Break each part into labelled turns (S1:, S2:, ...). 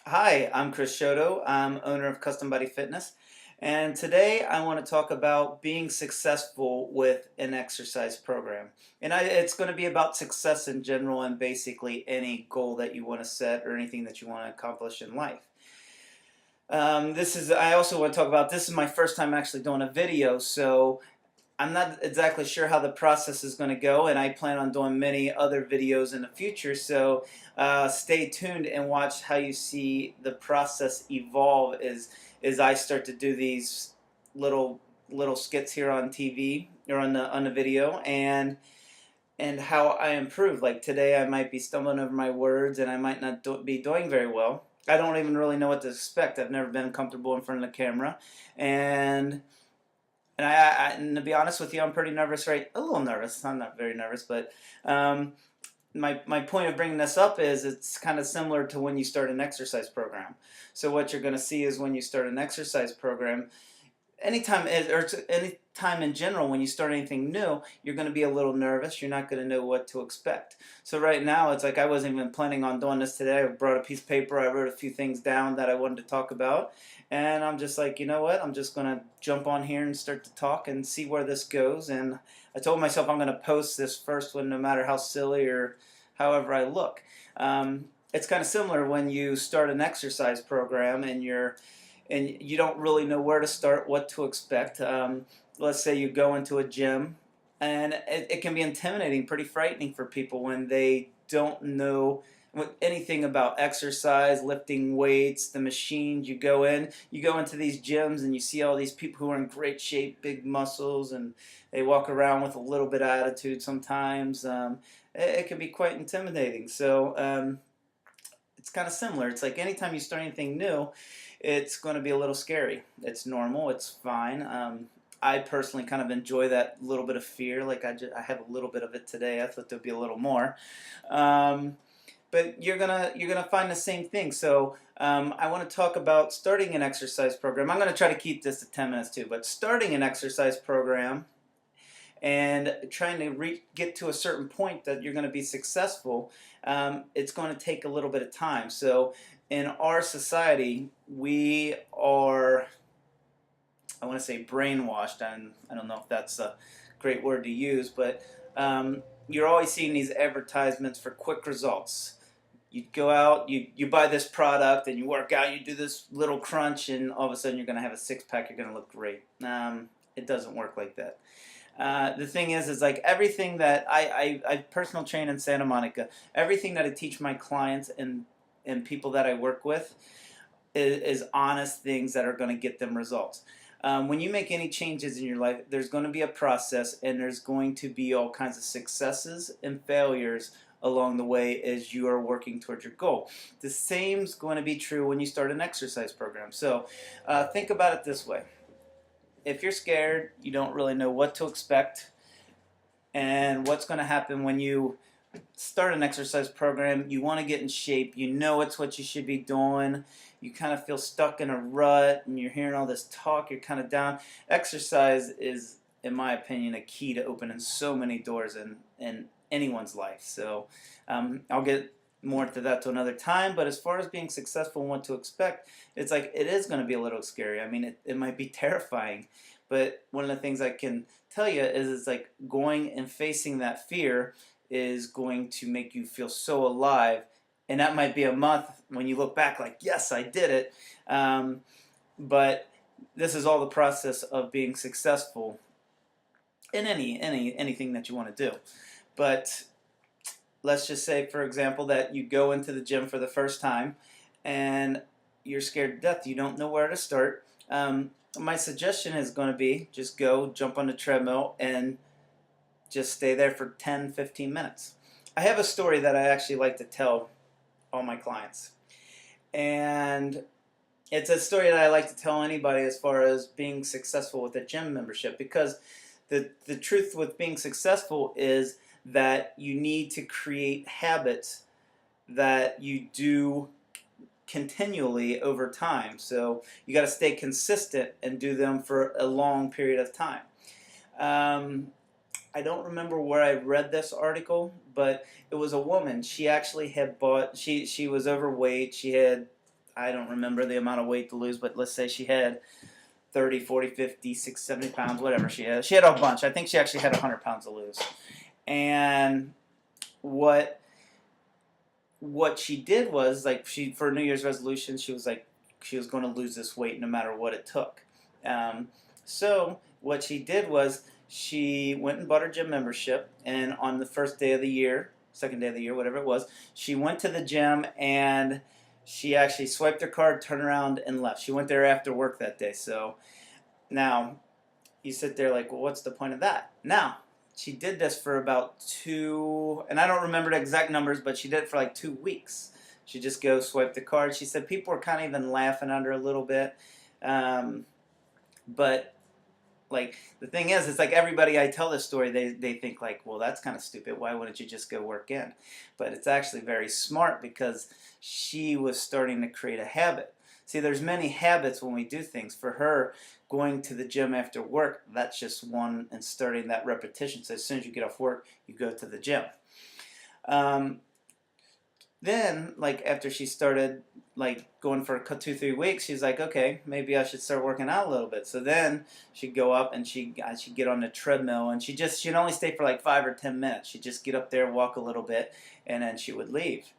S1: Hi, I'm Chouteau. I'm owner of Custom Body Fitness, and today I want to talk about being successful with an exercise program. It's going to be about success in general and basically any goal that you want to set or anything that you want to accomplish in life. I also want to talk about this is my first time actually doing a video, so I'm not exactly sure how the process is going to go, and I plan on doing many other videos in the future. So stay tuned and watch how you see the process evolve as I start to do these little little skits here on TV or on the video, and how I improve. Like today, I might be stumbling over my words, and I might not be doing very well. I don't even really know what to expect. I've never been comfortable in front of the camera, and and to be honest with you, I'm pretty nervous, right? A little nervous. I'm not very nervous, but um, my point of bringing this up is it's kind of similar to when you start an exercise program. So what you're going to see is when you start an exercise program, any time in general when you start anything new, you're going to be a little nervous. You're not going to know what to expect. So right now it's like I wasn't even planning on doing this today. I brought a piece of paper. I wrote a few things down that I wanted to talk about, and I'm just like, you know what, I'm just going to jump on here and start to talk and see where this goes. And I told myself I'm going to post this first one no matter how silly or however I look. It's kind of similar when you start an exercise program and you don't really know where to start, what to expect. Let's say you go into a gym, and it can be intimidating, pretty frightening for people when they don't know anything about exercise, lifting weights, the machines. You go into these gyms, and you see all these people who are in great shape, big muscles, and they walk around with a little bit of attitude sometimes. It can be quite intimidating. So it's kind of similar. It's like anytime you start anything new, it's going to be a little scary. It's normal. It's fine. I personally kind of enjoy that little bit of fear. Like I have a little bit of it today. I thought there'd be a little more, um, but you're gonna find the same thing. So I want to talk about starting an exercise program. I'm going to try to keep this to 10 minutes too. But starting an exercise program and trying to get to a certain point that you're going to be successful, it's going to take a little bit of time. So in our society, we are, I want to say brainwashed, and I don't know if that's a great word to use, but you're always seeing these advertisements for quick results. You go out, you buy this product, and you work out, you do this little crunch, and all of a sudden you're going to have a six pack, you're going to look great. It doesn't work like that. The thing is like everything that I personal train in Santa Monica, everything that I teach my clients and people that I work with is honest things that are going to get them results. When you make any changes in your life, there's going to be a process, and there's going to be all kinds of successes and failures along the way as you are working towards your goal. The same is going to be true when you start an exercise program. So think about it this way. If you're scared, you don't really know what to expect and what's going to happen when you start an exercise program. You want to get in shape, you know it's what you should be doing, you kind of feel stuck in a rut and you're hearing all this talk, you're kind of down. Exercise is, in my opinion, a key to opening so many doors in anyone's life. So I'll get more to that to another time, but as far as being successful and what to expect, it's like it is going to be a little scary. I mean, it might be terrifying, but one of the things I can tell you is it's like going and facing that fear is going to make you feel so alive, and that might be a month when you look back like, yes, I did it. But this is all the process of being successful in anything that you want to do. But let's just say, for example, that you go into the gym for the first time and you're scared to death. You don't know where to start. My suggestion is going to be just go jump on the treadmill and just stay there for 10, 15 minutes. I have a story that I actually like to tell all my clients. And it's a story that I like to tell anybody as far as being successful with a gym membership, because the truth with being successful is that you need to create habits that you do continually over time. So you got to stay consistent and do them for a long period of time. I don't remember where I read this article, but it was a woman. She actually had bought. She was overweight. She had I don't remember the amount of weight to lose, but let's say she had 30, 40, 50, 60, 70 pounds, whatever she had. She had a bunch. I think she actually had 100 pounds to lose. And what she did was, like, for New Year's resolution, she was like, she was going to lose this weight no matter what it took. So what she did was she went and bought her gym membership, and on the first day of the year, second day of the year, whatever it was, she went to the gym and she actually swiped her card, turned around, and left. She went there after work that day. So now you sit there like, well, what's the point of that? Now, she did this for about and I don't remember the exact numbers, but she did it for like 2 weeks. She just go swipe the card. She said people were kind of even laughing at her a little bit. But like, the thing is, it's like everybody I tell this story, they think like, well, that's kind of stupid. Why wouldn't you just go work in? But it's actually very smart because she was starting to create a habit. See, there's many habits when we do things. For her, going to the gym after work, that's just one, and starting that repetition. So as soon as you get off work, you go to the gym. Then, like, after she started, like, going for 2-3 weeks, she's like, okay, maybe I should start working out a little bit. So then she'd go up and she'd get on the treadmill, and she'd only stay for like 5 or 10 minutes. She'd just get up there, walk a little bit, and then she would leave.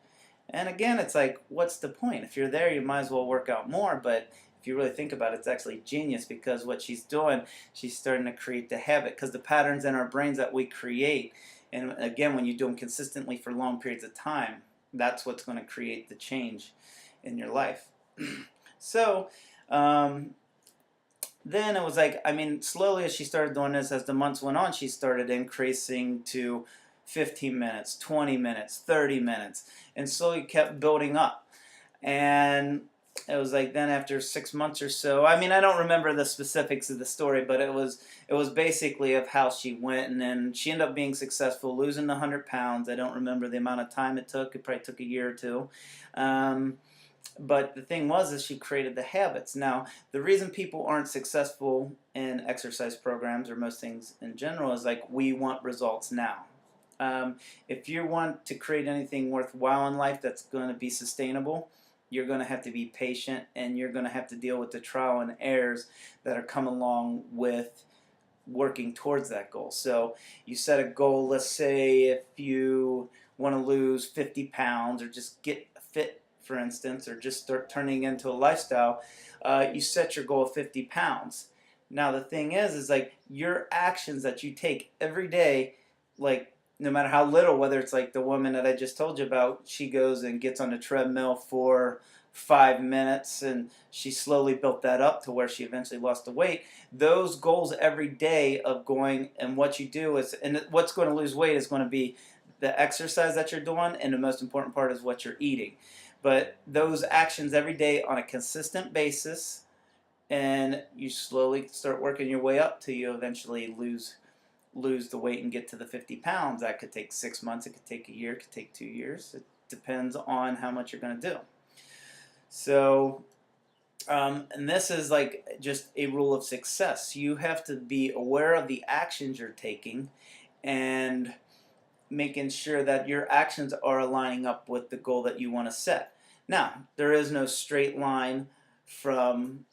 S1: And again, it's like, what's the point? If you're there, you might as well work out more. But if you really think about it, it's actually genius, because what she's doing, she's starting to create the habit. Because the patterns in our brains that we create, and again, when you do them consistently for long periods of time, that's what's going to create the change in your life. So then it was like, I mean, slowly as she started doing this, as the months went on, she started increasing to 15 minutes, 20 minutes, 30 minutes, and slowly kept building up. And it was like, then after 6 months or so, I mean, I don't remember the specifics of the story, but it was basically of how she went, and then she ended up being successful, losing the 100 pounds. I don't remember the amount of time it took. It probably took a year or two. But the thing was, is she created the habits. Now, the reason people aren't successful in exercise programs, or most things in general, is like, we want results now. If you want to create anything worthwhile in life that's going to be sustainable, you're going to have to be patient, and you're going to have to deal with the trial and errors that are come along with working towards that goal. So you set a goal, let's say if you want to lose 50 pounds or just get fit, for instance, or just start turning into a lifestyle, you set your goal of 50 pounds. Now the thing is like, your actions that you take every day, like, no matter how little, whether it's like the woman that I just told you about, she goes and gets on the treadmill for 5 minutes, and she slowly built that up to where she eventually lost the weight. Those goals every day of going, and what you do is, and what's going to lose weight is going to be the exercise that you're doing, and the most important part is what you're eating. But those actions every day on a consistent basis, and you slowly start working your way up till you eventually lose the weight and get to the 50 pounds. That could take 6 months, it could take a year, it could take 2 years. It depends on how much you're going to do. So, and this is like just a rule of success. You have to be aware of the actions you're taking, and making sure that your actions are aligning up with the goal that you want to set. Now, there is no straight line from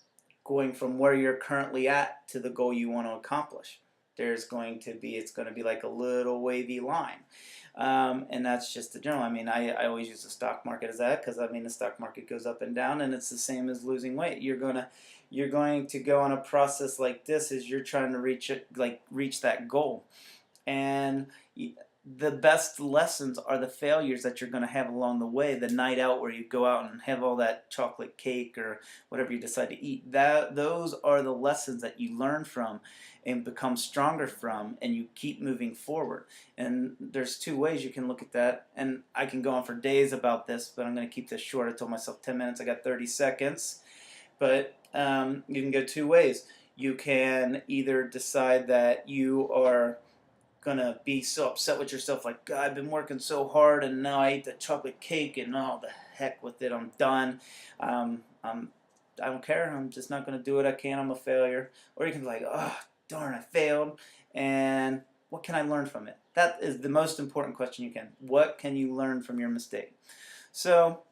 S1: going from where you're currently at to the goal you want to accomplish. It's going to be like a little wavy line. And that's just the general. I mean, I always use the stock market as that, because I mean, the stock market goes up and down, and it's the same as losing weight. You're going to go on a process like this as you're trying to reach that goal. And the best lessons are the failures that you're going to have along the way. The night out where you go out and have all that chocolate cake or whatever you decide to eat. Those are the lessons that you learn from and become stronger from, and you keep moving forward. And there's 2 ways you can look at that. And I can go on for days about this, but I'm going to keep this short. I told myself 10 minutes. I got 30 seconds. But you can go 2 ways. You can either decide that you are gonna be so upset with yourself, like, God, I've been working so hard, and now I ate the chocolate cake, and oh, the heck with it, I'm done. I don't care. I'm just not gonna do it. I can't. I'm a failure. Or you can be like, oh, darn, I failed, and what can I learn from it? That is the most important question you can. What can you learn from your mistake? So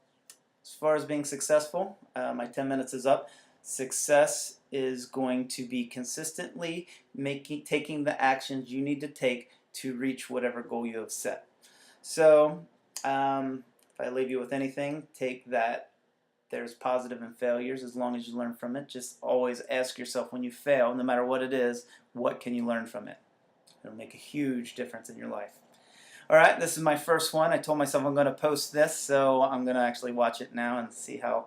S1: As far as being successful, my 10 minutes is up. Success is going to be consistently taking the actions you need to take to reach whatever goal you have set. So, if I leave you with anything, take that there's positive in failures as long as you learn from it. Just always ask yourself when you fail, no matter what it is, what can you learn from it? It'll make a huge difference in your life. All right, this is my first one. I told myself I'm going to post this, so I'm going to actually watch it now and see how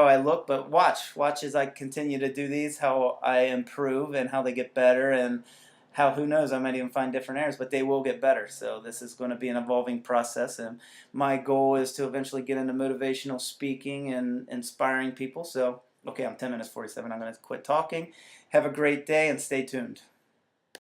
S1: I look. But watch as I continue to do these, how I improve and how they get better, and how, who knows, I might even find different areas, but they will get better. So this is going to be an evolving process, and my goal is to eventually get into motivational speaking and inspiring people. So, okay, I'm 10 minutes 47. I'm going to quit talking. Have a great day and stay tuned.